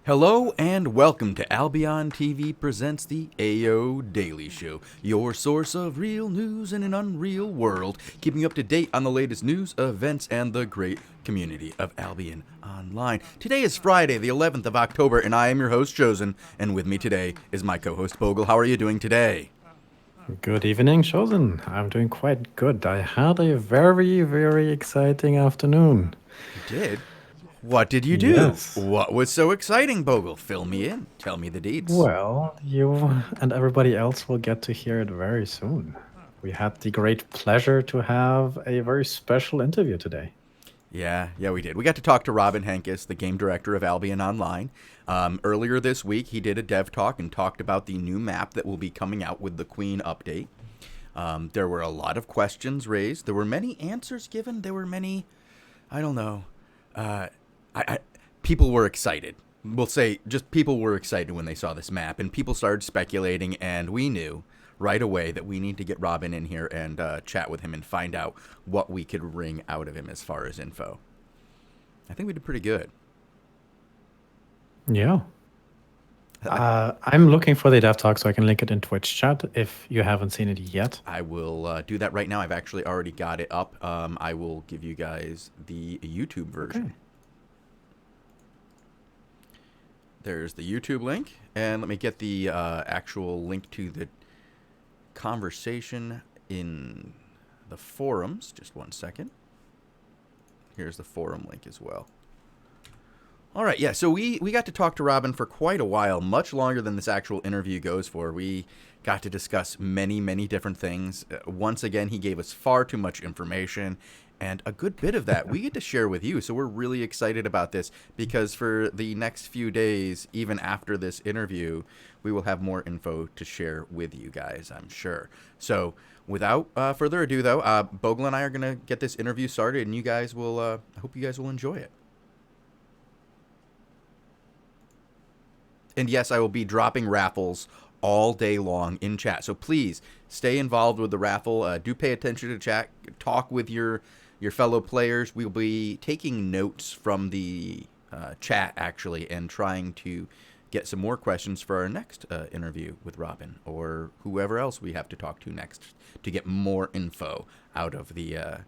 Hello and welcome to Albion TV presents the AO Daily Show, your source of real news in an unreal world, keeping you up to date on the latest news, events, and the great community of Albion Online. Today is Friday, the 11th of October, and I am your host, Shozen, and with me today is my co-host, Bogul. How are you doing today? Good evening, Shozen. I'm doing quite good. I had a very, very exciting afternoon. You did? What did you do? Yes. What was so exciting, Bogul? Fill me in. Tell me the deets. Well, you and everybody else will get to hear it very soon. We had the great pleasure to have a very special interview today. Yeah, we did. We got to talk to Robin Henkys, the game director of Albion Online. Earlier this week, he did a dev talk and talked about the new map that will be coming out with the Queen update. There were a lot of questions raised. There were many answers given. There were many, I don't know. People were excited. We'll say just people were excited when they saw this map, and people started speculating, and we knew right away that we need to get Robin in here and chat with him and find out what we could wring out of him as far as info. I think we did pretty good. Yeah. I'm looking for the dev talk so I can link it in Twitch chat if you haven't seen it yet. I will do that right now. I've actually already got it up. I will give you guys the YouTube version. Okay. There's the YouTube link, and let me get the actual link to the conversation in the forums. Just one second. Here's the forum link as well. All right, yeah, so we got to talk to Robin for quite a while, much longer than this actual interview goes for. We got to discuss many, many different things. Once again, he gave us far too much information, and a good bit of that we get to share with you. So we're really excited about this because for the next few days, even after this interview, we will have more info to share with you guys, I'm sure. So without further ado, though, Bogul and I are going to get this interview started, and you guys will, I hope you guys will enjoy it. And yes, I will be dropping raffles all day long in chat. So please stay involved with the raffle. Do pay attention to chat. Talk with your fellow players. We'll be taking notes from the chat, actually, and trying to get some more questions for our next interview with Robin or whoever else we have to talk to next to get more info out of the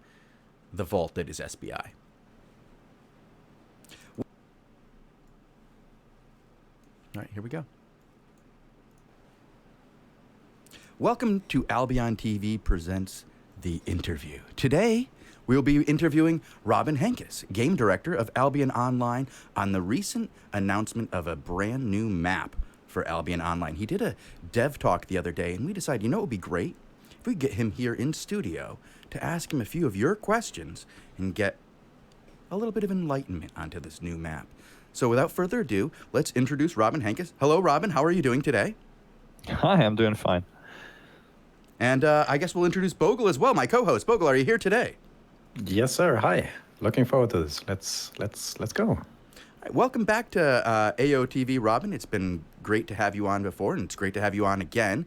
vault that is SBI. All right, here we go. Welcome to Albion TV presents The Interview. Today, we'll be interviewing Robin Henkys, game director of Albion Online, on the recent announcement of a brand new map for Albion Online. He did a dev talk the other day, and we decided, it would be great if we get him here in studio to ask him a few of your questions and get a little bit of enlightenment onto this new map. So without further ado, let's introduce Robin Henkys. Hello, Robin. How are you doing today? Hi, I'm doing fine. And I guess we'll introduce Bogul as well, my co-host. Bogul, are you here today? Yes, sir. Hi. Looking forward to this. Let's go. All right, welcome back to AOTV, Robin. It's been great to have you on before, and it's great to have you on again.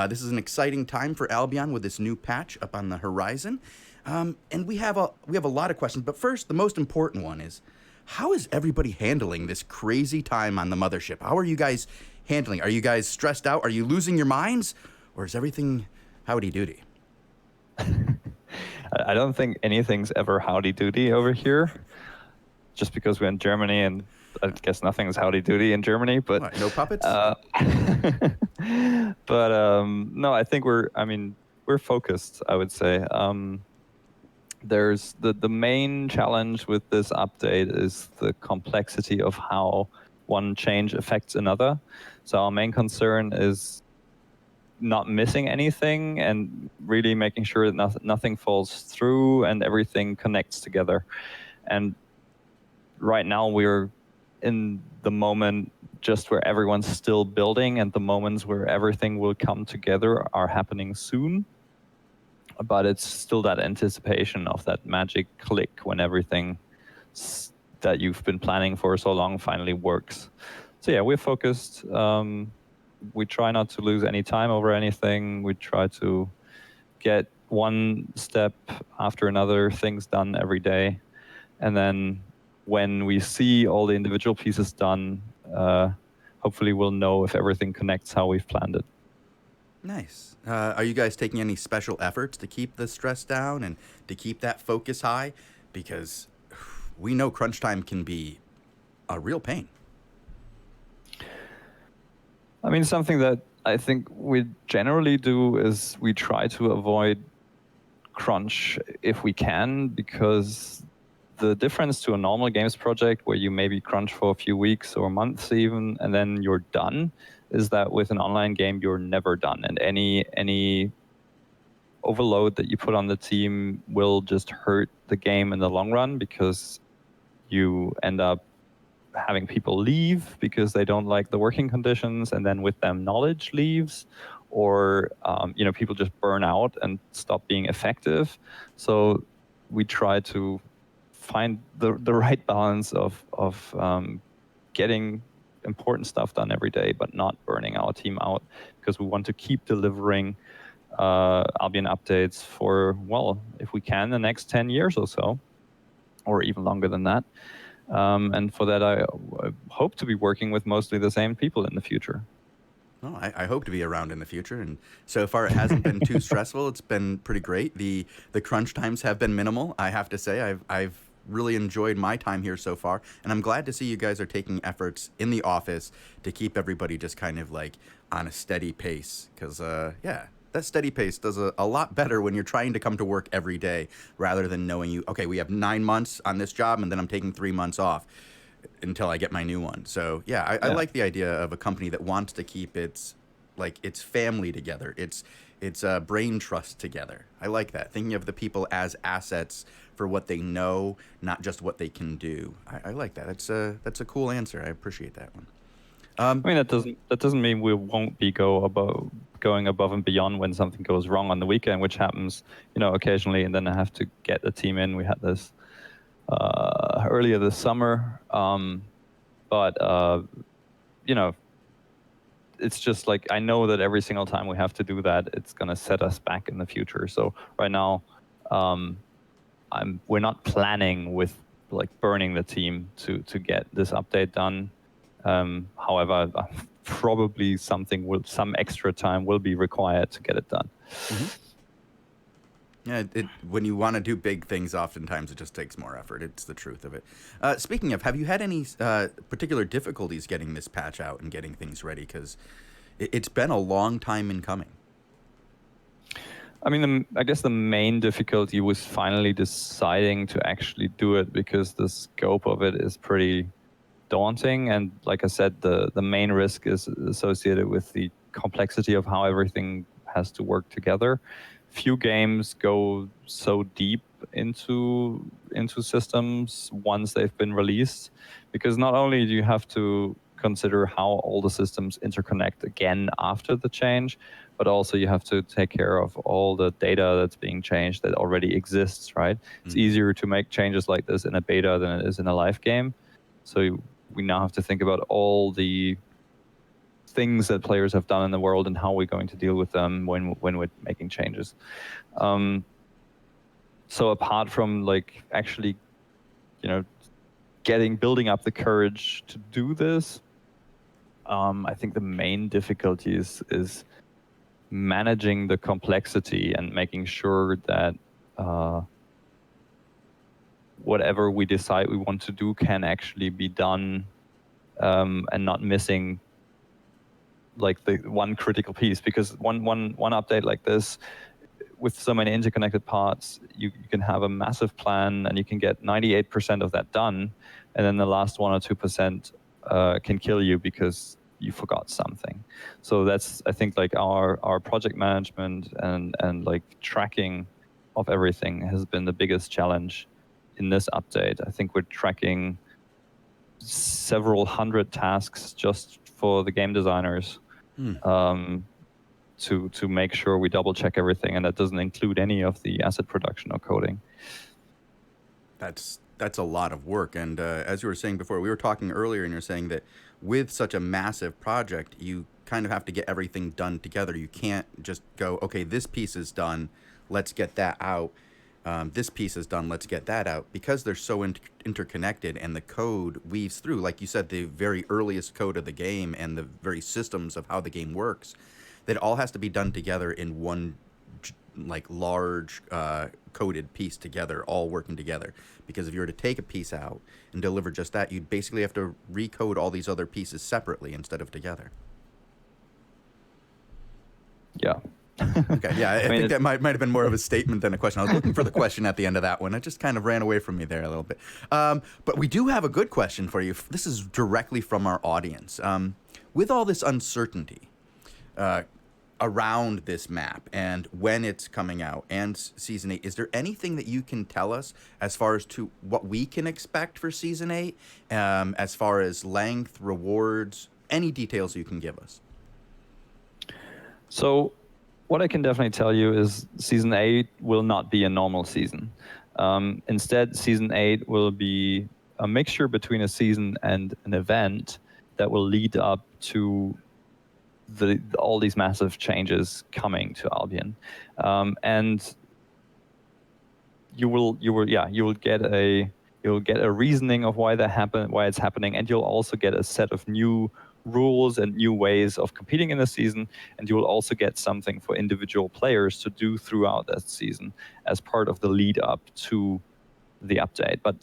This is an exciting time for Albion with this new patch up on the horizon. And we have a lot of questions, but first, the most important one is, how is everybody handling this crazy time on the mothership? How are you guys handling? Are you guys stressed out? Are you losing your minds? Or is everything howdy-doody? I don't think anything's ever howdy-doody over here, just because we're in Germany, and I guess nothing is howdy-doody in Germany. But What, no puppets? No, I think we're focused, I would say. There's the main challenge with this update is the complexity of how one change affects another. So our main concern is not missing anything and really making sure that nothing falls through and everything connects together. And right now we're in the moment just where everyone's still building, and the moments where everything will come together are happening soon. But it's still that anticipation of that magic click when everything that you've been planning for so long finally works. So yeah, we're focused. We try not to lose any time over anything. We try to get one step after another, things done every day. And then when we see all the individual pieces done, hopefully we'll know if everything connects how we've planned it. Nice. Are you guys taking any special efforts to keep the stress down and to keep that focus high? Because we know crunch time can be a real pain. I mean, something that I think we generally do is we try to avoid crunch if we can, because the difference to a normal games project where you maybe crunch for a few weeks or months even, and then you're done, is that with an online game, you're never done. And any overload that you put on the team will just hurt the game in the long run, because you end up having people leave because they don't like the working conditions, and then with them knowledge leaves, or people just burn out and stop being effective. So we try to find the right balance of getting important stuff done every day, but not burning our team out, because we want to keep delivering Albion updates for, well, if we can, the next 10 years or so, or even longer than that. And for that, I hope to be working with mostly the same people in the future. Well, I hope to be around in the future, and so far it hasn't been too stressful. It's been pretty great. The crunch times have been minimal, I have to say. I've really enjoyed my time here so far, and I'm glad to see you guys are taking efforts in the office to keep everybody just kind of like on a steady pace, because that steady pace does a lot better when you're trying to come to work every day, rather than knowing okay, we have 9 months on this job and then I'm taking 3 months off until I get my new one. So I like the idea of a company that wants to keep its family together, its brain trust together. I like that, thinking of the people as assets for what they know, not just what they can do. I like that. That's a cool answer. I appreciate that one. I mean, that doesn't mean we won't be going above and beyond when something goes wrong on the weekend, which happens, occasionally, and then I have to get the team in. We had this earlier this summer, but it's just like, I know that every single time we have to do that, it's going to set us back in the future. So right now, we're not planning with like burning the team to get this update done. However, probably some extra time will be required to get it done. Mm-hmm. Yeah, when you want to do big things, oftentimes it just takes more effort. It's the truth of it. Speaking of, have you had any particular difficulties getting this patch out and getting things ready? Because it's been a long time in coming. I mean, I guess the main difficulty was finally deciding to actually do it, because the scope of it is pretty daunting. And like I said, the main risk is associated with the complexity of how everything has to work together. Few games go so deep into systems once they've been released, because not only do you have to consider how all the systems interconnect again after the change, but also you have to take care of all the data that's being changed that already exists, right? Mm-hmm. It's easier to make changes like this in a beta than it is in a live game. So we now have to think about all the things that players have done in the world and how we're going to deal with them when we're making changes. So apart from like actually, building up the courage to do this, I think the main difficulty is managing the complexity and making sure that whatever we decide we want to do can actually be done, and not missing like the one critical piece. Because one update like this, with so many interconnected parts, you can have a massive plan and you can get 98% of that done, and then the last 1 or 2% can kill you because you forgot something. So that's, I think, like our project management and like tracking of everything has been the biggest challenge in this update. I think we're tracking several hundred tasks just for the game designers, to make sure we double check everything, and that doesn't include any of the asset production or coding. That's a lot of work. And as you were saying before, we were talking earlier, and you're saying that with such a massive project, you kind of have to get everything done together. You can't just go, okay, this piece is done, let's get that out. This piece is done. Let's get that out. Because they're so interconnected and the code weaves through, like you said, the very earliest code of the game and the very systems of how the game works, that all has to be done together in one like large coded piece together, all working together. Because if you were to take a piece out and deliver just that, you'd basically have to recode all these other pieces separately instead of together. Yeah. Okay, yeah, I think that might have been more of a statement than a question. I was looking for the question at the end of that one. It just kind of ran away from me there a little bit. But we do have a good question for you. This is directly from our audience. With all this uncertainty around this map and when it's coming out and Season 8, is there anything that you can tell us as far as to what we can expect for Season 8, as far as length, rewards, any details you can give us? So what I can definitely tell you is Season 8 will not be a normal season. Instead, Season 8 will be a mixture between a season and an event that will lead up to all these massive changes coming to Albion. And you will get a reasoning of why it's happening, and you'll also get a set of new rules and new ways of competing in the season, and you will also get something for individual players to do throughout that season as part of the lead up to the update. But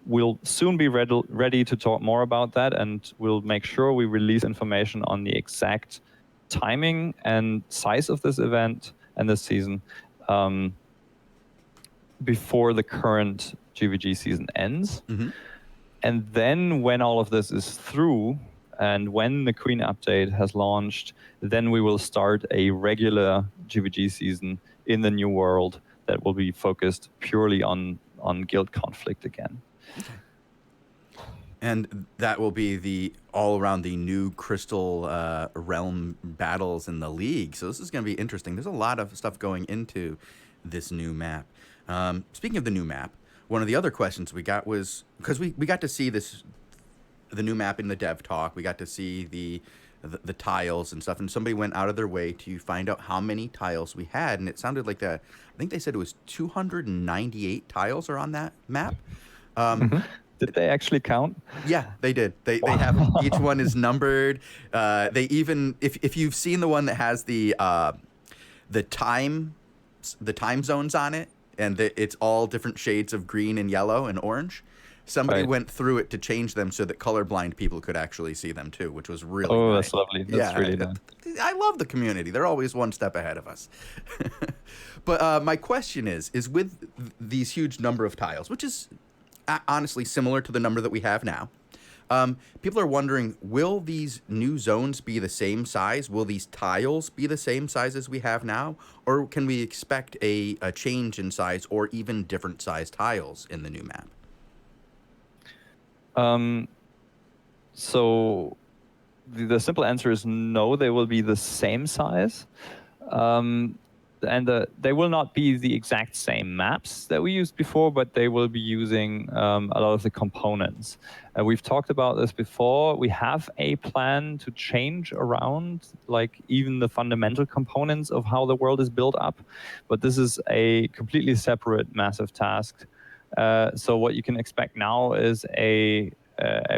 we'll soon be ready to talk more about that, and we'll make sure we release information on the exact timing and size of this event and this season before the current GVG season ends. Mm-hmm. And then when all of this is through, and when the Queen update has launched, then we will start a regular GVG season in the new world that will be focused purely on guild conflict again. Okay. And that will be all around the new Crystal Realm battles in the League. So this is going to be interesting. There's a lot of stuff going into this new map. Speaking of the new map, one of the other questions we got was, because we got to see the new map in the dev talk. We got to see the tiles and stuff, and somebody went out of their way to find out how many tiles we had, and it sounded like I think they said it was 298 tiles are on that map. Mm-hmm. Did they actually count? Yeah, they did. They have, each one is numbered. They even, if you've seen the one that has the time zones on it, and it's all different shades of green and yellow and orange. Somebody went through it to change them so that colorblind people could actually see them too, which was really nice. That's lovely. That's really nice. I love the community. They're always one step ahead of us. But my question is with these huge number of tiles, which is honestly similar to the number that we have now, people are wondering, will these new zones be the same size? Will these tiles be the same size as we have now? Or can we expect a change in size or even different size tiles in the new map? So the simple answer is no, they will be the same size. And they will not be the exact same maps that we used before, but they will be using a lot of the components. We've talked about this before. We have a plan to change around, like, even the fundamental components of how the world is built up, but this is a completely separate massive task. So what you can expect now is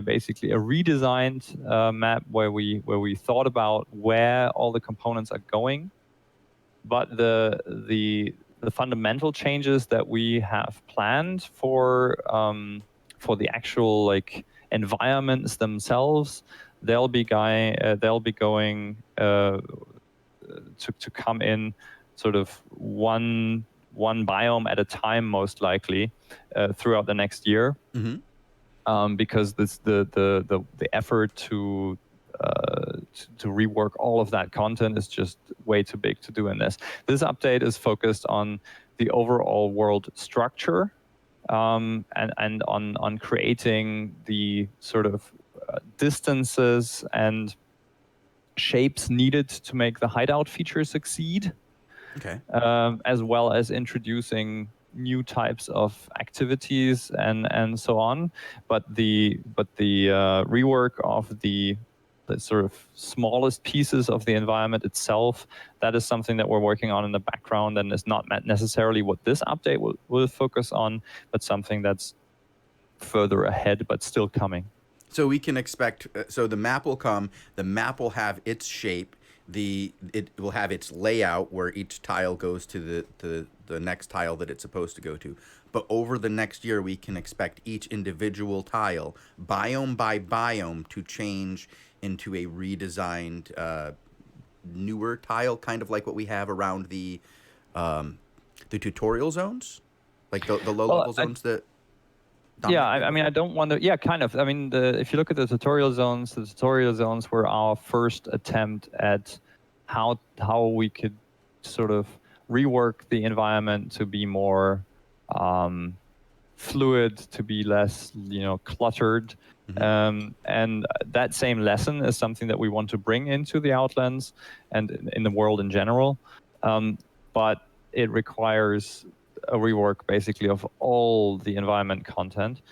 basically a redesigned map where we thought about where all the components are going, but the fundamental changes that we have planned for the actual environments themselves, they'll be going to come in sort of one biome at a time, most likely, throughout the next year. Mm-hmm. Because the effort to rework all of that content is just way too big to do in this. This update is focused on the overall world structure, and on creating the sort of distances and shapes needed to make the hideout feature succeed. Okay. As well as introducing new types of activities and so on. But the rework of the the sort of smallest pieces of the environment itself. That is something that we're working on in the background, and is not necessarily what this update will focus on, but something that's further ahead but still coming. So we can expect, so the map will come, the map will have its shape, it will have its layout where each tile goes to the next tile that it's supposed to go to. But over the next year, we can expect each individual tile, biome by biome, to change into a redesigned, newer tile, kind of like what we have around the tutorial zones, like the low-level zones that... Yeah, I mean, I don't want to... Yeah, kind of. I mean, if you look at the tutorial zones were our first attempt at how we could sort of rework the environment to be more fluid, to be less, cluttered. Mm-hmm. And that same lesson is something that we want to bring into the Outlands and in the world in general. But it requires a rework basically of all the environment content.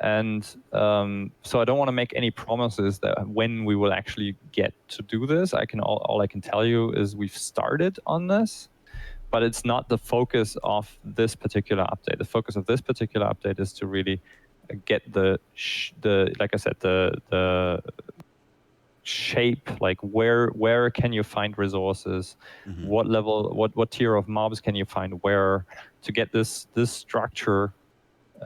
And so I don't want to make any promises that when we will actually get to do this. All I can tell you is we've started on this, but it's not the focus of this particular update. The focus of this particular update is to really get the like I said, the shape, like where can you find resources, mm-hmm. what level, what tier of mobs can you find where, to get this structure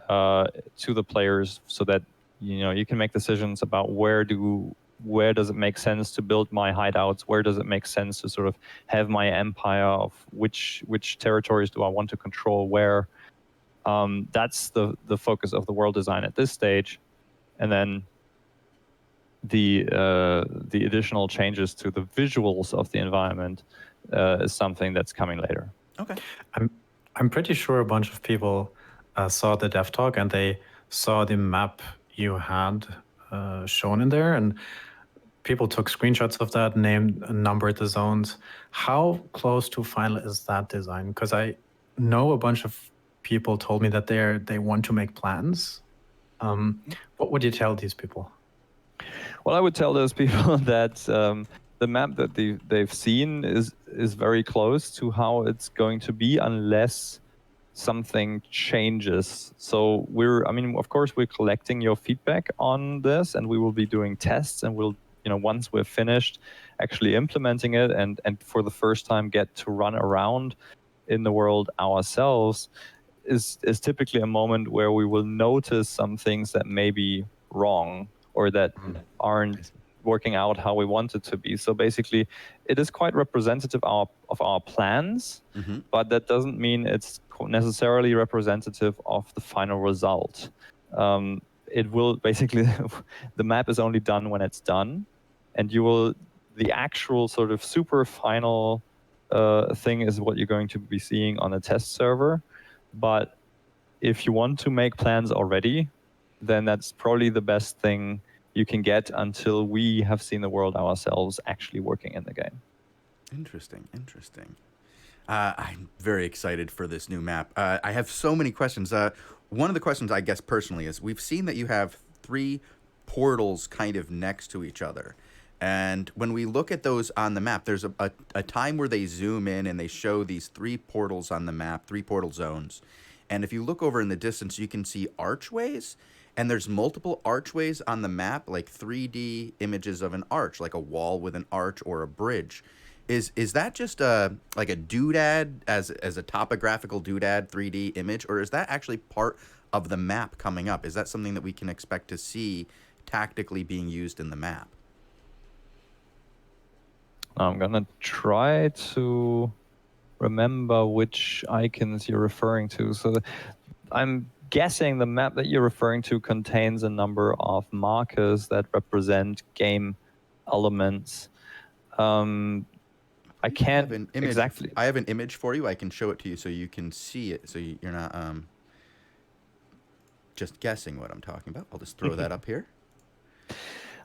to the players, so that you can make decisions about where does it make sense to build my hideouts, where does it make sense to sort of have my empire, of which territories do I want to control where. That's the focus of the world design at this stage, and then the additional changes to the visuals of the environment is something that's coming later. Okay. I'm pretty sure a bunch of people saw the dev talk and they saw the map you had shown in there, and people took screenshots of that, named and numbered the zones. How close to final is that design? Because I know a bunch of people told me that they want to make plans. What would you tell these people? Well, I would tell those people that the map that they've seen is very close to how it's going to be, unless something changes. So of course, we're collecting your feedback on this, and we will be doing tests, and we'll, once we're finished actually implementing it and for the first time get to run around in the world ourselves, is typically a moment where we will notice some things that may be wrong or that aren't working out how we want it to be. So basically, it is quite representative of our plans, mm-hmm. but that doesn't mean it's necessarily representative of the final result. It will basically, the map is only done when it's done, and the actual sort of super final thing is what you're going to be seeing on a test server. But if you want to make plans already, then that's probably the best thing you can get until we have seen the world ourselves actually working in the game. Interesting. I'm very excited for this new map. I have so many questions. One of the questions, I guess, personally, is we've seen that you have 3 portals kind of next to each other. And when we look at those on the map, there's a time where they zoom in and they show these 3 portals on the map, 3 portal zones. And if you look over in the distance, you can see archways. And there's multiple archways on the map, like 3D images of an arch, like a wall with an arch or a bridge. Is that just like a doodad as a topographical doodad 3D image, or is that actually part of the map coming up? Is that something that we can expect to see tactically being used in the map? I'm gonna try to remember which icons you're referring to. So I'm guessing the map that you're referring to contains a number of markers that represent game elements. I can't exactly. I have an image for you. I can show it to you so you can see it, so you're not just guessing what I'm talking about. I'll just throw that up here.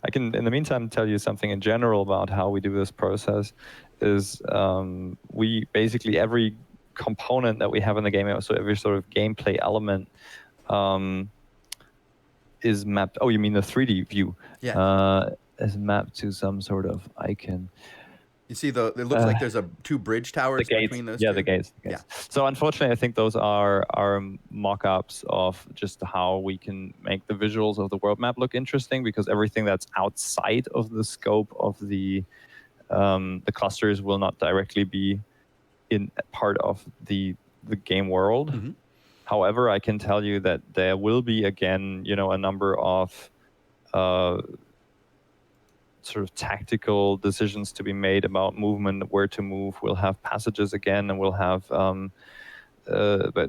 I can, in the meantime, tell you something in general about how we do this process. Is we basically, every component that we have in the game, so every sort of gameplay element is mapped. Oh, you mean the 3D view? Yeah. is mapped to some sort of icon. You see, it looks like there's two bridge towers between those two? The gates. Yeah. So unfortunately, I think those are mock-ups of just how we can make the visuals of the world map look interesting, because everything that's outside of the scope of the clusters will not directly be in part of the game world. Mm-hmm. However, I can tell you that there will be, again, a number of sort of tactical decisions to be made about movement, where to move. We'll have passages again, and we'll have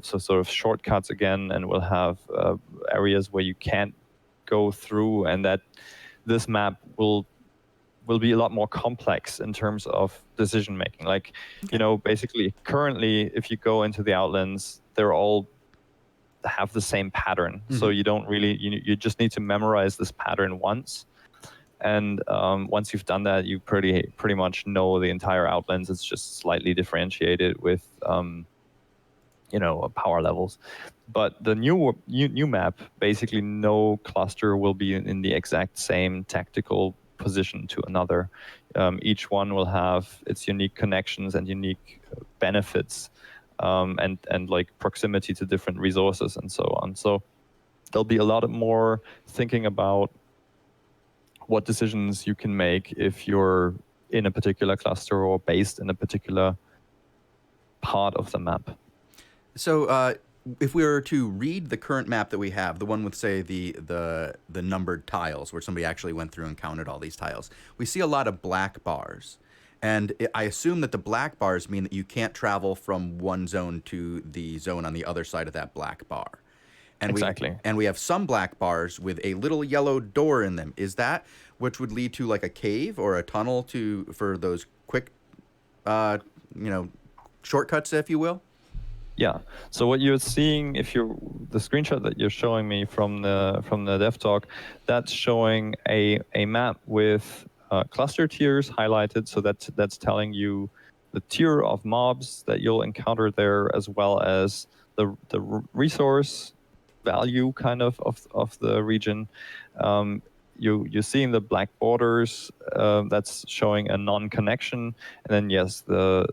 sort of shortcuts again, and we'll have areas where you can't go through, and that this map will be a lot more complex in terms of decision making. Like, basically currently, if you go into the Outlands, they're all have the same pattern. Mm-hmm. So you don't really, you just need to memorize this pattern once. And once you've done that, you pretty much know the entire Outlands. It's just slightly differentiated with, power levels. But the new map, basically no cluster will be in the exact same tactical position to another. Each one will have its unique connections and unique benefits, and like proximity to different resources and so on. So there'll be a lot more thinking about what decisions you can make if you're in a particular cluster or based in a particular part of the map. So if we were to read the current map that we have, the one with, say, the numbered tiles, where somebody actually went through and counted all these tiles, we see a lot of black bars. And I assume that the black bars mean that you can't travel from one zone to the zone on the other side of that black bar. And exactly. We have some black bars with a little yellow door in them. Is that which would lead to like a cave or a tunnel for those quick, shortcuts, if you will? Yeah. So what you're seeing, the screenshot that you're showing me from the dev talk, that's showing a map with cluster tiers highlighted. So that's telling you the tier of mobs that you'll encounter there, as well as the resource value kind of the region. You're seeing the black borders, that's showing a non-connection, and then yes, the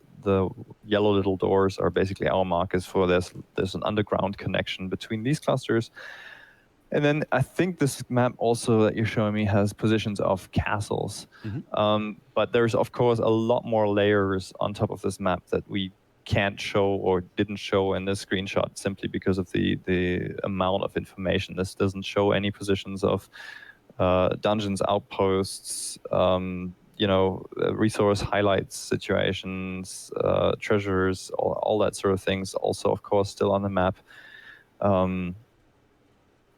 yellow little doors are basically our markers for there's an underground connection between these clusters. And then I think this map also that you're showing me has positions of castles. Mm-hmm. But there's of course a lot more layers on top of this map that we can't show or didn't show in this screenshot, simply because of the amount of information. This doesn't show any positions of dungeons, outposts, resource highlights, situations, treasures, all that sort of things. Also, of course, still on the map.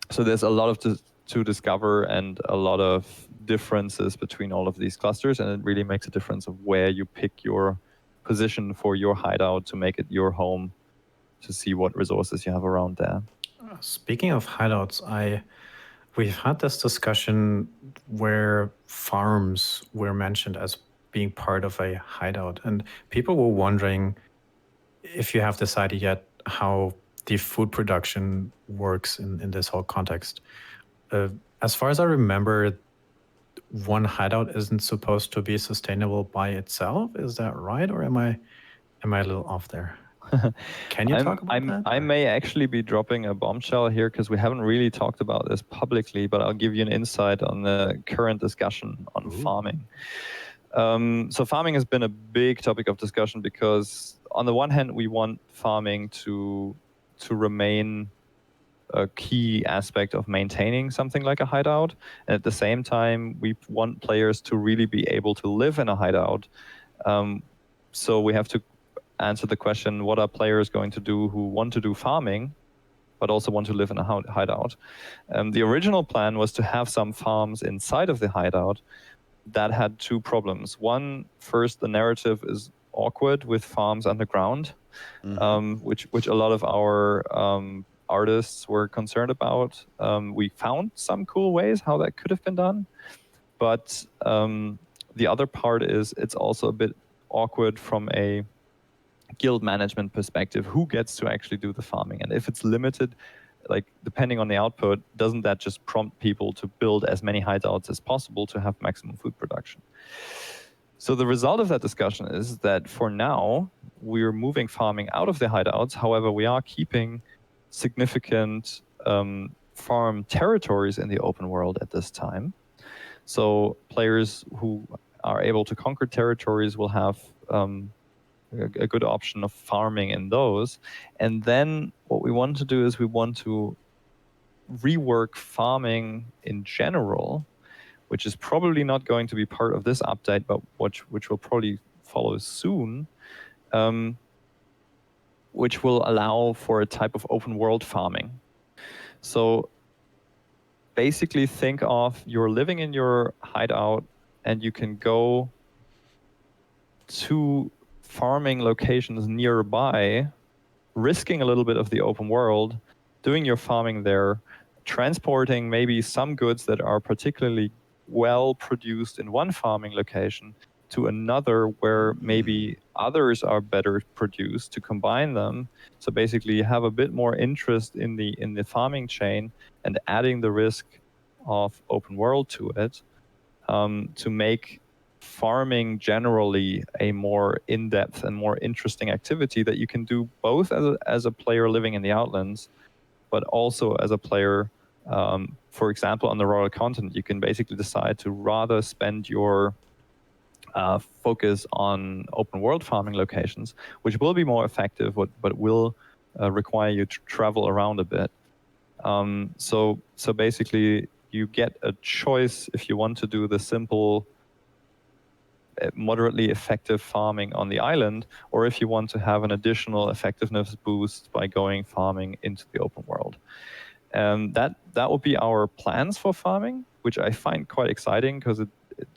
So there's a lot to discover and a lot of differences between all of these clusters, and it really makes a difference of where you pick your position for your hideout to make it your home, to see what resources you have around there. Speaking of hideouts, we've had this discussion where farms were mentioned as being part of a hideout, and people were wondering if you have decided yet how the food production works in this whole context. As far as I remember, one hideout isn't supposed to be sustainable by itself. Is that right, or am I a little off there? Can you talk about that? I may actually be dropping a bombshell here, because we haven't really talked about this publicly, but I'll give you an insight on the current discussion on farming. So farming has been a big topic of discussion, because on the one hand, we want farming to remain a key aspect of maintaining something like a hideout. And at the same time, we want players to really be able to live in a hideout. So we have to answer the question, what are players going to do who want to do farming, but also want to live in a hideout? The original plan was to have some farms inside of the hideout. That had two problems. One, first, the narrative is awkward with farms underground, which a lot of our artists were concerned about. We found some cool ways how that could have been done, but the other part is it's also a bit awkward from a guild management perspective. Who gets to actually do the farming? And if it's limited, like depending on the output, doesn't that just prompt people to build as many hideouts as possible to have maximum food production? So the result of that discussion is that for now, we're moving farming out of the hideouts. However, we are keeping significant farm territories in the open world at this time. So players who are able to conquer territories will have a good option of farming in those. And then what we want to do is we want to rework farming in general, which is probably not going to be part of this update, but which will probably follow soon, which will allow for a type of open world farming. So basically think of you're living in your hideout and you can go to farming locations nearby, risking a little bit of the open world, doing your farming there, transporting maybe some goods that are particularly well produced in one farming location to another where maybe others are better produced, to combine them. So basically you have a bit more interest in the farming chain and adding the risk of open world to it, to make farming generally a more in-depth and more interesting activity that you can do both as a player living in the Outlands, but also as a player, for example, on the Royal Continent. You can basically decide to rather spend your focus on open world farming locations, which will be more effective, but will require you to travel around a bit. So basically, you get a choice if you want to do the simple, moderately effective farming on the island, or if you want to have an additional effectiveness boost by going farming into the open world. That will be our plans for farming, which I find quite exciting because,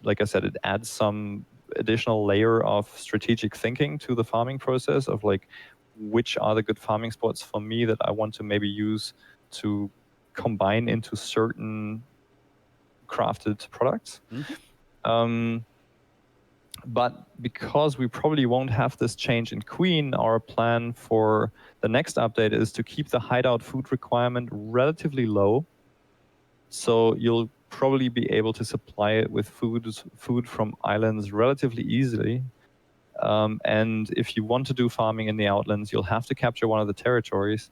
like I said, it adds some additional layer of strategic thinking to the farming process of like, which are the good farming spots for me that I want to maybe use to combine into certain crafted products. But because we probably won't have this change in Queen, our plan for the next update is to keep the hideout food requirement relatively low. So you'll probably be able to supply it with food from islands relatively easily. And if you want to do farming in the Outlands, you'll have to capture one of the territories.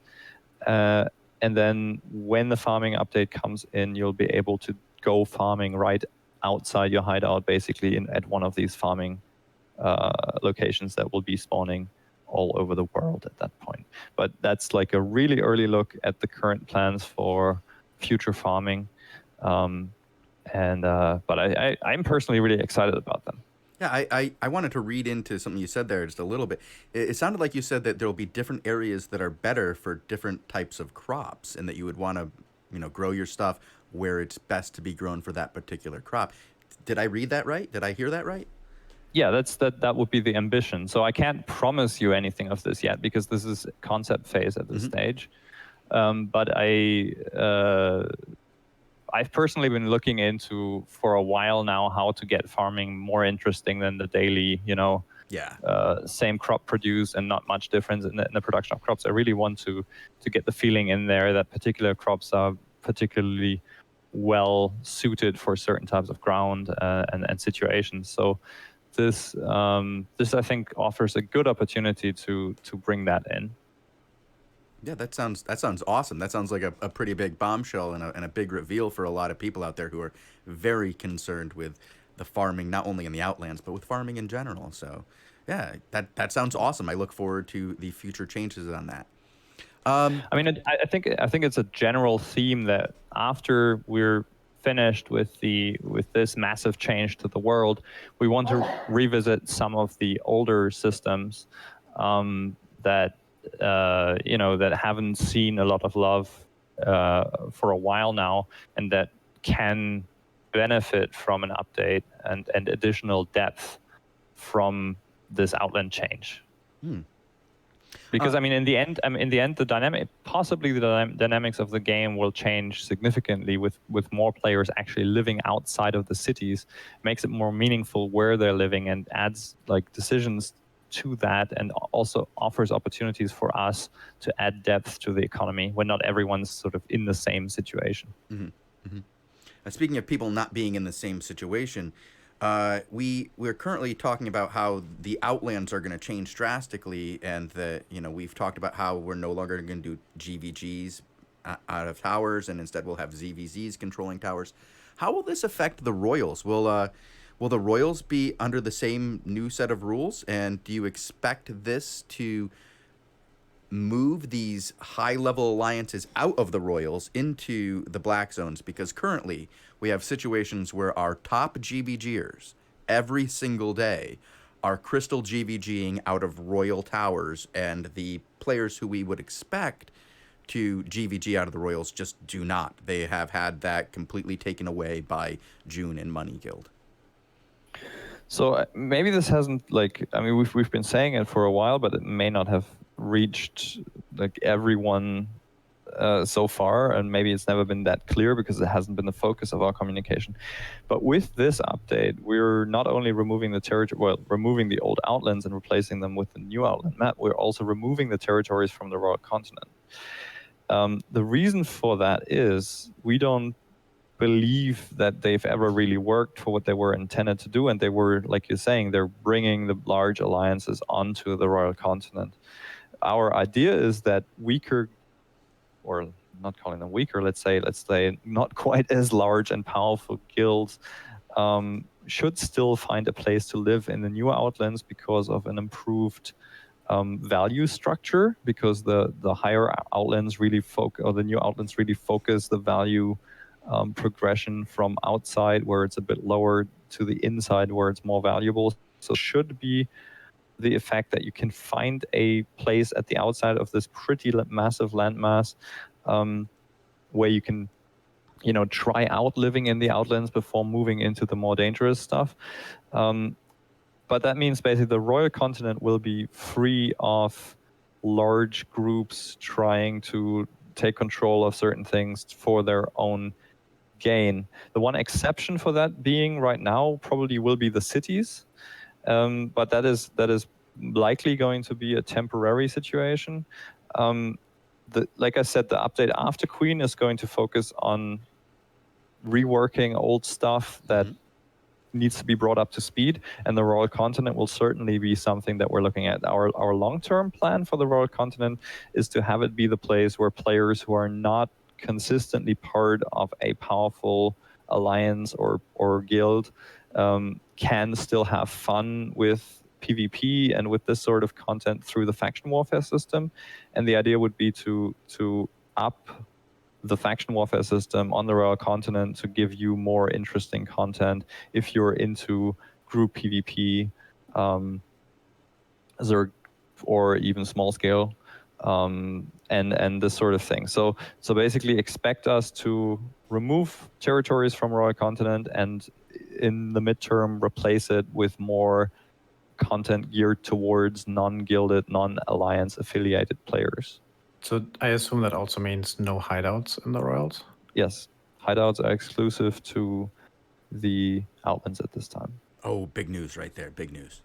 And then when the farming update comes in, you'll be able to go farming right outside your hideout, basically at one of these farming locations that will be spawning all over the world at that point. But that's like a really early look at the current plans for future farming. But I'm personally really excited about them. Yeah, I wanted to read into something you said there just a little bit. It sounded like you said that there will be different areas that are better for different types of crops, and that you would want to, grow your stuff where it's best to be grown for that particular crop. Did I read that right? Did I hear that right? Yeah, that would be the ambition. So I can't promise you anything of this yet because this is concept phase at this stage. But I've personally been looking into for a while now how to get farming more interesting than the daily, same crop produced and not much difference in the production of crops. I really want to get the feeling in there that particular crops are particularly well suited for certain types of ground and situations. So this I think offers a good opportunity to bring that in. Yeah, that sounds awesome. That sounds like a pretty big bombshell and a big reveal for a lot of people out there who are very concerned with the farming, not only in the Outlands, but with farming in general. So yeah, that sounds awesome. I look forward to the future changes on that. I mean, I think it's a general theme that after we're finished with this massive change to the world, we want to revisit some of the older systems that haven't seen a lot of love for a while now, and that can benefit from an update and additional depth from this Outland change. Because I mean, in the end, the dynamics of the game will change significantly with more players actually living outside of the cities. Makes it more meaningful where they're living and adds like decisions to that, and also offers opportunities for us to add depth to the economy when not everyone's sort of in the same situation. Speaking of people not being in the same situation, we're currently talking about how the Outlands are going to change drastically, and we've talked about how we're no longer going to do GVGs out of towers, and instead we'll have ZVZs controlling towers. How will this affect the Royals? Will the Royals be under the same new set of rules, and do you expect this to move these high-level alliances out of the Royals into the Black Zones? Because currently we have situations where our top GVGers every single day are crystal GVGing out of Royal Towers, and the players who we would expect to GVG out of the Royals just do not. They have had that completely taken away by June and Money Guild. So maybe this hasn't, we've been saying it for a while, but it may not have reached everyone so far, and maybe it's never been that clear because it hasn't been the focus of our communication. But with this update, we're not only removing removing the old Outlands and replacing them with the new Outland map, we're also removing the territories from the Royal Continent. The reason for that is we don't believe that they've ever really worked for what they were intended to do, and they were, like you're saying, they're bringing the large alliances onto the Royal Continent. Our idea is that weaker, or not calling them weaker, let's say not quite as large and powerful guilds should still find a place to live in the new Outlands because of an improved value structure, because the higher Outlands really the new Outlands really focus the value progression from outside, where it's a bit lower, to the inside, where it's more valuable. So it should be the effect that you can find a place at the outside of this pretty massive landmass where you can, try out living in the Outlands before moving into the more dangerous stuff. But that means basically the Royal Continent will be free of large groups trying to take control of certain things for their own gain. The one exception for that being right now probably will be the cities, but that is likely going to be a temporary situation. Like I said, the update after Queen is going to focus on reworking old stuff that needs to be brought up to speed, and the Royal Continent will certainly be something that we're looking at. Our long-term plan for the Royal Continent is to have it be the place where players who are not consistently part of a powerful alliance or guild can still have fun with PvP and with this sort of content through the faction warfare system. And the idea would be to up the faction warfare system on the Royal Continent to give you more interesting content if you're into group PvP, Zerg, or even small scale, and this sort of thing. So basically expect us to remove territories from Royal Continent and in the midterm replace it with more content geared towards non-guilded, non-alliance affiliated players. So I assume that also means no hideouts in the Royals? Yes, hideouts are exclusive to the Outlands at this time. Oh, big news right there, big news.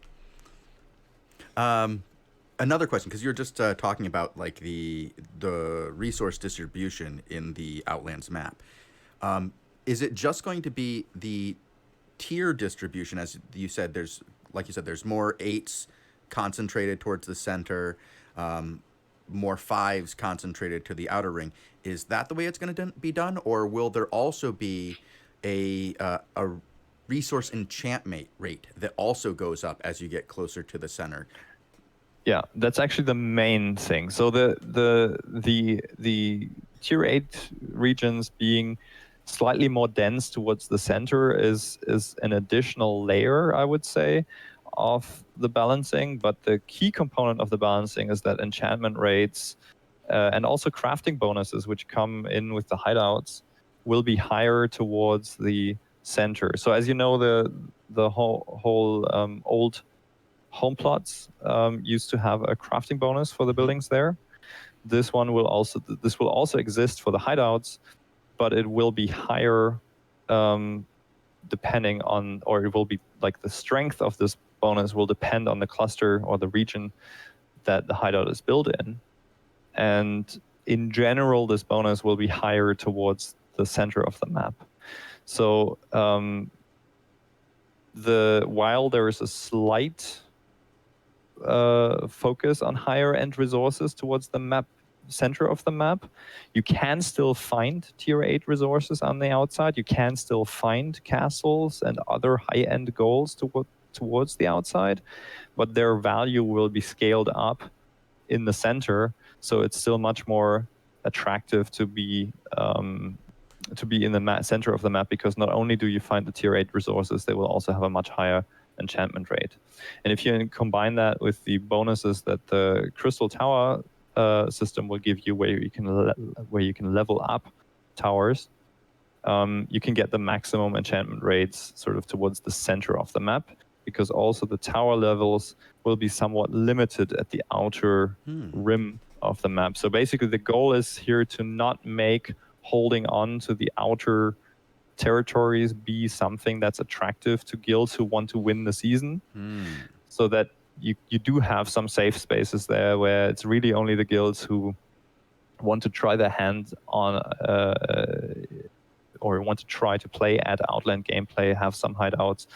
Another question, because you're just talking about like the resource distribution in the Outlands map. Is it just going to be the tier distribution, as you said? There's more 8s concentrated towards the center, more 5s concentrated to the outer ring. Is that the way it's going to be done, or will there also be a resource enchantment rate that also goes up as you get closer to the center? Yeah, that's actually the main thing. So the tier 8 regions being slightly more dense towards the center is an additional layer, I would say, of the balancing. But the key component of the balancing is that enchantment rates and also crafting bonuses, which come in with the hideouts, will be higher towards the center. So as you know, the whole old home plots used to have a crafting bonus for the buildings there. This will also exist for the hideouts, but it will be higher depending on, or it will be like the strength of this bonus will depend on the cluster or the region that the hideout is built in. And in general, this bonus will be higher towards the center of the map. So while there is a slight focus on higher end resources towards the map center of the map, you can still find tier 8 resources on the outside. You can still find castles and other high-end goals towards the outside, but their value will be scaled up in the center, so it's still much more attractive to be in the center of the map, because not only do you find the tier 8 resources, they will also have a much higher enchantment rate. And if you combine that with the bonuses that the Crystal Tower system will give you, where you can level up towers, you can get the maximum enchantment rates sort of towards the center of the map, because also the tower levels will be somewhat limited at the outer rim of the map. So basically the goal is here to not make holding on to the outer territories be something that's attractive to guilds who want to win the season, so that you do have some safe spaces there where it's really only the guilds who want to try their hand on or want to try to play at Outland gameplay, have some hideouts,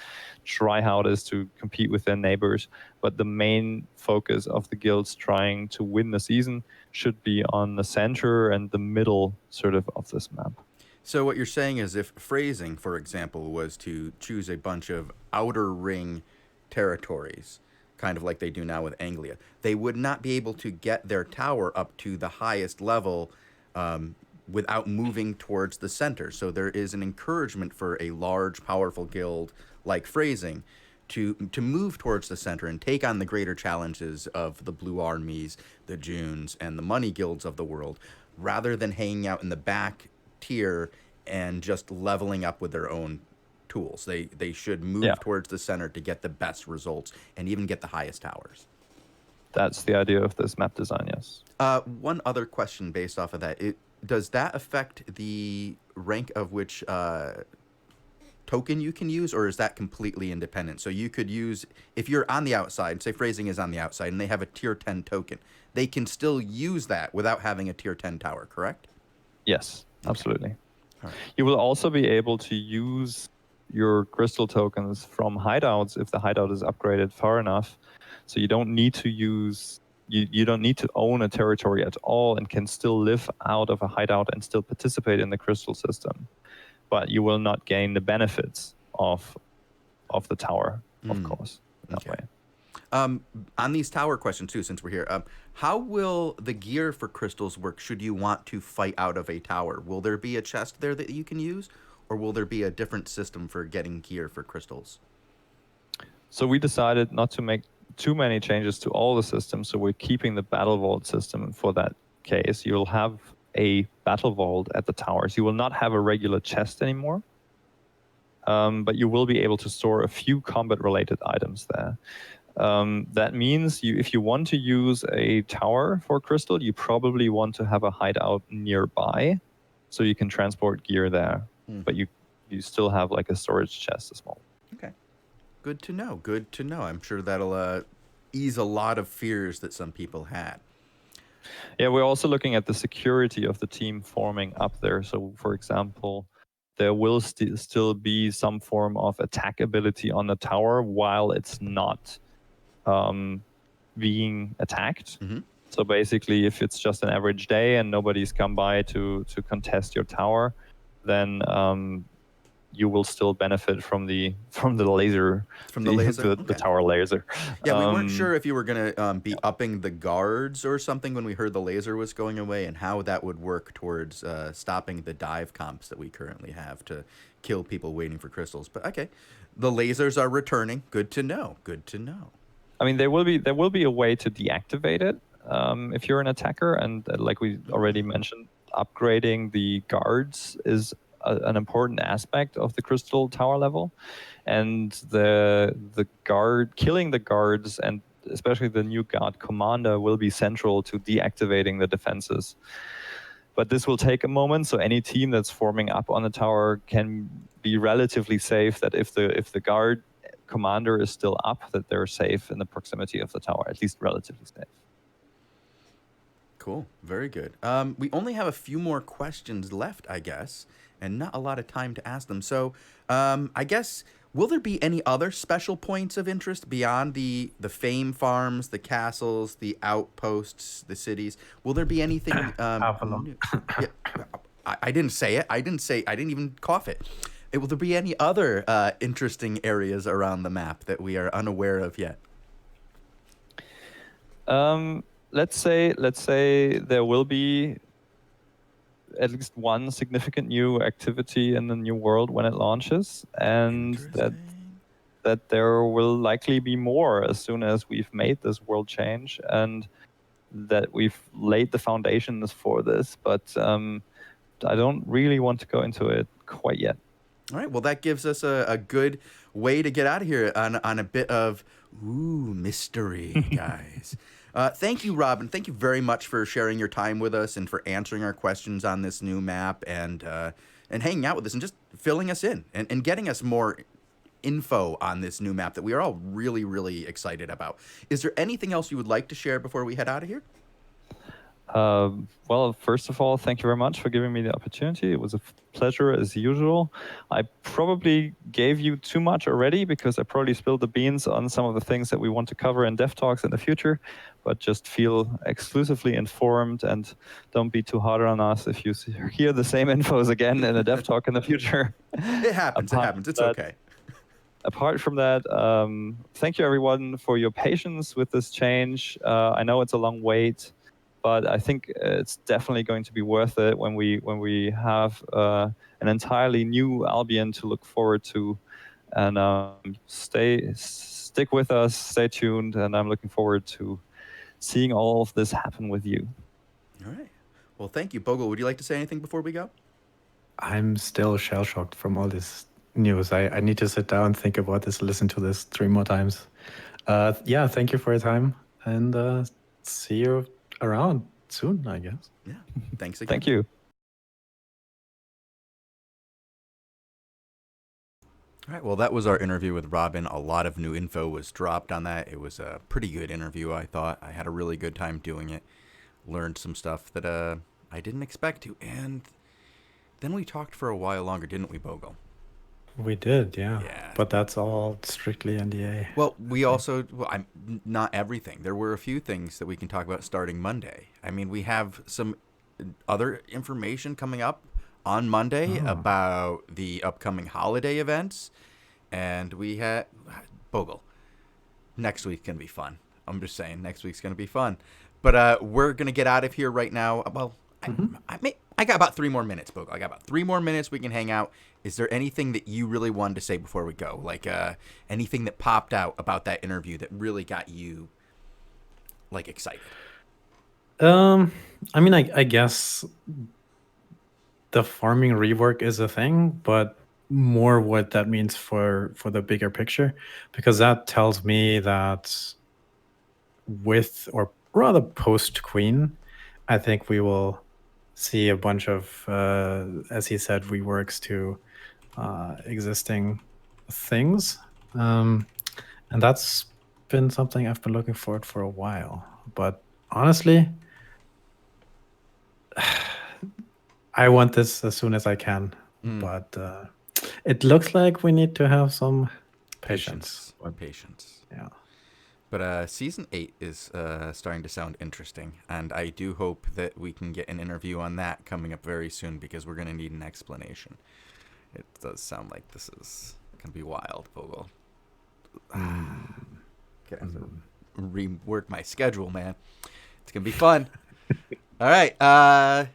try how it is to compete with their neighbors. But the main focus of the guilds trying to win the season should be on the center and the middle sort of this map. So what you're saying is, if phrasing, for example, was to choose a bunch of outer ring territories, kind of like they do now with Anglia, they would not be able to get their tower up to the highest level without moving towards the center. So there is an encouragement for a large, powerful guild like phrasing to move towards the center and take on the greater challenges of the Blue Armies, the Junes, and the money guilds of the world, rather than hanging out in the back tier and just leveling up with their own tools. They should move towards the center to get the best results and even get the highest towers. That's the idea of this map design, yes. One other question based off of that. Does that affect the rank of which token you can use, or is that completely independent? So you could use, if you're on the outside, say phrasing is on the outside, and they have a tier 10 token, they can still use that without having a tier 10 tower, correct? Yes, absolutely. All right. You will also be able to use your crystal tokens from hideouts if the hideout is upgraded far enough. So you don't need to use, you don't need to own a territory at all, and can still live out of a hideout and still participate in the crystal system. But you will not gain the benefits of the tower, of course, that way. On these tower questions too, since we're here, how will the gear for crystals work should you want to fight out of a tower? Will there be a chest there that you can use, or will there be a different system for getting gear for crystals? So we decided not to make too many changes to all the systems, so we're keeping the battle vault system for that case. You'll have a battle vault at the towers. You will not have a regular chest anymore, but you will be able to store a few combat-related items there. That means if you want to use a tower for crystal, you probably want to have a hideout nearby, so you can transport gear there. But you still have like a storage chest as well. Okay. Good to know. Good to know. I'm sure that'll ease a lot of fears that some people had. Yeah, we're also looking at the security of the team forming up there. So, for example, there will still be some form of attack ability on the tower while it's not being attacked. So basically, if it's just an average day and nobody's come by to contest your tower, then you will still benefit from the laser, the tower laser. Yeah, we weren't sure if you were gonna be upping the guards or something when we heard the laser was going away, and how that would work towards stopping the dive comps that we currently have to kill people waiting for crystals. But okay, the lasers are returning. Good to know. Good to know. I mean, there will be a way to deactivate it if you're an attacker, and like we already mentioned, upgrading the guards is an important aspect of the crystal tower level, and the killing the guards, and especially the new guard commander, will be central to deactivating the defenses. But this will take a moment, so any team that's forming up on the tower can be relatively safe that if the guard commander is still up, that they're safe in the proximity of the tower, at least relatively safe. Cool. Very good. We only have a few more questions left, I guess, and not a lot of time to ask them. So I guess, will there be any other special points of interest beyond the fame farms, the castles, the outposts, the cities? Will there be anything Avalon. new? Yeah, I didn't say it. I didn't even cough it. Will there be any other interesting areas around the map that we are unaware of yet? Let's say there will be at least one significant new activity in the new world when it launches, and that there will likely be more as soon as we've made this world change and that we've laid the foundations for this. But I don't really want to go into it quite yet. All right. Well, that gives us a good way to get out of here on a bit of mystery, guys. Thank you, Robin. Thank you very much for sharing your time with us and for answering our questions on this new map and hanging out with us and just filling us in and getting us more info on this new map that we are all really, really excited about. Is there anything else you would like to share before we head out of here? Well, first of all, thank you very much for giving me the opportunity. It was a pleasure as usual. I probably gave you too much already because I probably spilled the beans on some of the things that we want to cover in Dev Talks in the future, but just feel exclusively informed and don't be too hard on us if you hear the same infos again in a Dev Talk in the future. It happens. It's okay. Apart from that, thank you everyone for your patience with this change. I know it's a long wait, but I think it's definitely going to be worth it when we have an entirely new Albion to look forward to. And stick with us, stay tuned, and I'm looking forward to seeing all of this happen with you. All right. Well, thank you. Bogul, would you like to say anything before we go? I'm still shell-shocked from all this news. I need to sit down, think about this, listen to this 3 more times. Yeah, thank you for your time, and see you around soon, I guess. Yeah. Thanks again. Thank you. All right. Well, that was our interview with Robin. A lot of new info was dropped on that. It was a pretty good interview, I thought. I had a really good time doing it. Learned some stuff that I didn't expect to. And then we talked for a while longer, didn't we, Bogul? We did, yeah. Yeah. But that's all strictly NDA. Well, we also, not everything. There were a few things that we can talk about starting Monday. I mean, we have some other information coming up on Monday about the upcoming holiday events. And we had, Bogul, next week's going to be fun. I'm just saying, next week's going to be fun. But we're going to get out of here right now. Well, I got about 3 more minutes, Bogul. I got about 3 more minutes we can hang out. Is there anything that you really wanted to say before we go? Like anything that popped out about that interview that really got you like excited? I mean, I guess the farming rework is a thing, but more what that means for the bigger picture, because that tells me that with, or rather post Queen, I think we will see a bunch of, as he said, reworks to existing things. And that's been something I've been looking forward for a while. But honestly, I want this as soon as I can. But it looks like we need to have some patience. Yeah. But Season 8 is starting to sound interesting, and I do hope that we can get an interview on that coming up very soon, because we're going to need an explanation. It does sound like this is going to be wild, Bogul. Gonna have to rework my schedule, man. It's going to be fun. All right. The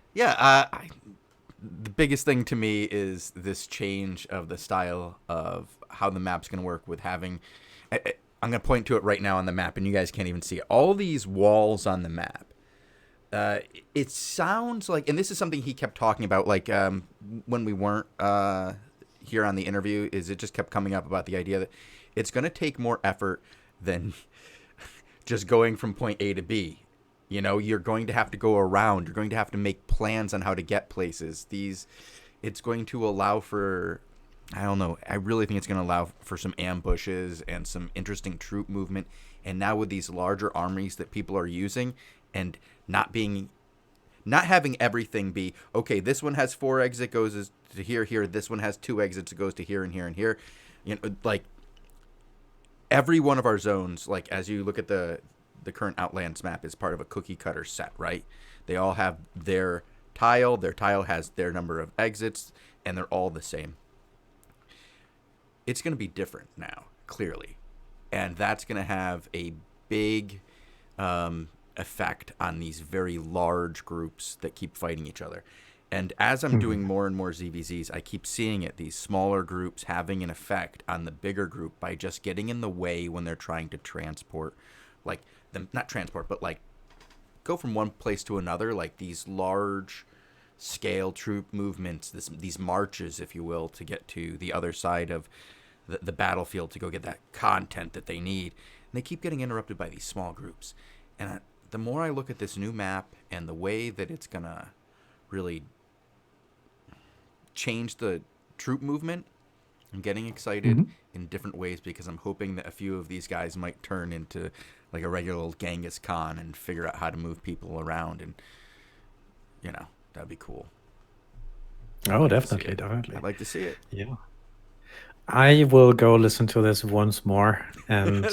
biggest thing to me is this change of the style of how the map's going to work with having... I'm going to point to it right now on the map, and you guys can't even see it. All these walls on the map. It sounds like, and this is something he kept talking about, like when we weren't here on the interview, is it just kept coming up about the idea that it's going to take more effort than just going from point A to B. You know, you're going to have to go around. You're going to have to make plans on how to get places. It's going to allow for I don't know. I really think it's going to allow for some ambushes and some interesting troop movement. And now with these larger armies that people are using, and not having everything be, okay, this one has 4 exits, it goes to here. This one has 2 exits, it goes to here and here and here. You know, like every one of our zones, like as you look at the current Outlands map, is part of a cookie cutter set, right? They all have their tile. Their tile has their number of exits, and they're all the same. It's going to be different now, clearly. And that's going to have a big effect on these very large groups that keep fighting each other. And as I'm doing more and more ZVZs, I keep seeing it, these smaller groups having an effect on the bigger group by just getting in the way when they're trying to transport, like, them, not transport, but like go from one place to another, like these large scale troop movements, these marches, if you will, to get to the other side of the battlefield to go get that content that they need. And they keep getting interrupted by these small groups. And the more I look at this new map and the way that it's going to really change the troop movement, I'm getting excited in different ways, because I'm hoping that a few of these guys might turn into like a regular old Genghis Khan and figure out how to move people around. And, you know, that'd be cool. Oh, definitely, definitely. I'd like to see it. Yeah. I will go listen to this once more. And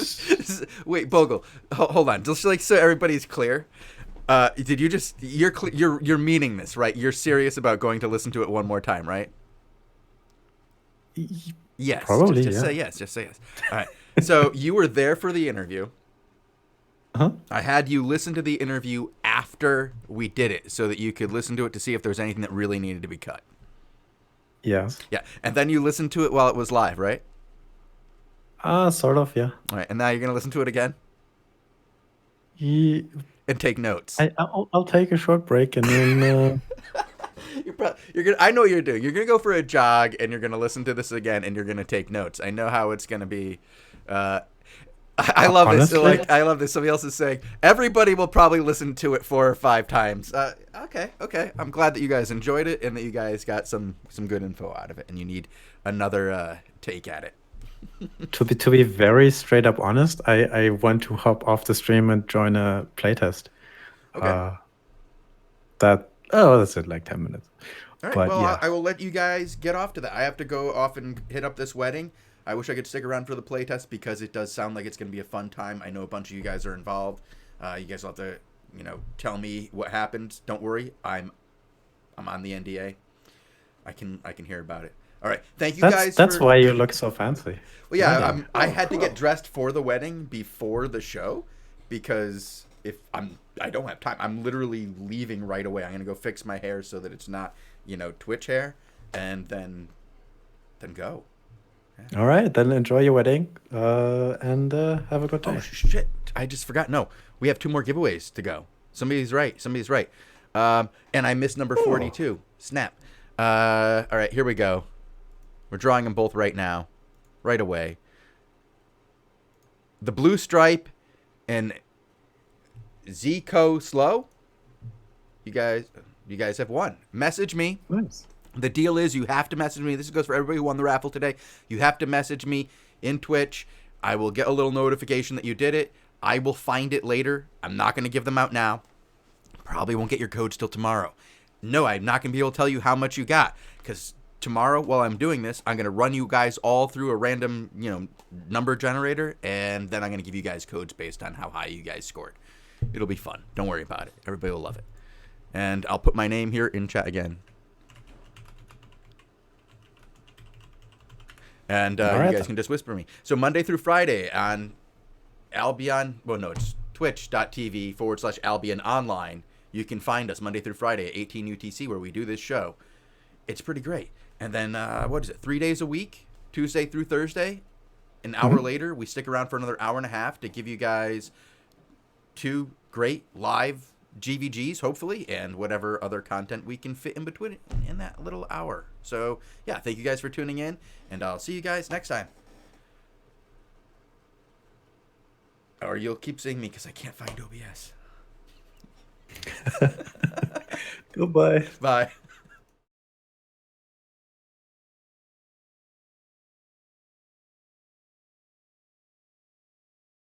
wait, Bogul, hold on, just like so everybody's clear. Did you just you're meaning this, right? You're serious about going to listen to it one more time, right? Yes. Probably. Just say yes. Just say yes. All right. So you were there for the interview. I had you listen to the interview after we did it, so that you could listen to it to see if there was anything that really needed to be cut. Yes. Yeah, and then you listened to it while it was live, right? Sort of, yeah. All right, and now you're gonna listen to it again and take notes. I'll take a short break and then. You're gonna. I know what you're doing. You're gonna go for a jog, and you're gonna listen to this again, and you're gonna take notes. I know how it's gonna be. I love this. So, like, I love this. Somebody else is saying everybody will probably listen to it 4 or 5 times. Okay. I'm glad that you guys enjoyed it and that you guys got some good info out of it, and you need another take at it. To be very straight up honest, I want to hop off the stream and join a playtest. Okay. That's it, like 10 minutes. All right. But, well, yeah. I will let you guys get off to that. I have to go off and hit up this wedding. I wish I could stick around for the playtest, because it does sound like it's going to be a fun time. I know a bunch of you guys are involved. You guys will have to, tell me what happened. Don't worry, I'm on the NDA. I can hear about it. All right, thank you guys. That's why you look so fancy. Well, yeah, I had to get dressed for the wedding before the show, because if I don't have time. I'm literally leaving right away. I'm gonna go fix my hair so that it's not, Twitch hair, and then go. All right, then enjoy your wedding and have a good day. Oh, shit. I just forgot. No, we have 2 more giveaways to go. Somebody's right. And I missed number 42. Snap. All right, here we go. We're drawing them both right now. Right away. The Blue Stripe and Zico Slow. You guys have won. Message me. Nice. The deal is you have to message me. This goes for everybody who won the raffle today. You have to message me in Twitch. I will get a little notification that you did it. I will find it later. I'm not going to give them out now. Probably won't get your codes till tomorrow. No, I'm not going to be able to tell you how much you got, because tomorrow, while I'm doing this, I'm going to run you guys all through a random, number generator, and then I'm going to give you guys codes based on how high you guys scored. It'll be fun. Don't worry about it. Everybody will love it. And I'll put my name here in chat again. And you guys can just whisper me. So Monday through Friday on Albion, it's twitch.tv/Albion Online. You can find us Monday through Friday at 18 UTC, where we do this show. It's pretty great. And then, 3 days a week, Tuesday through Thursday. An hour later, we stick around for another hour and a half to give you guys 2 great live GVGs, hopefully, and whatever other content we can fit in between in that little hour. So, yeah, thank you guys for tuning in, and I'll see you guys next time. Or you'll keep seeing me because I can't find OBS. Goodbye. Bye.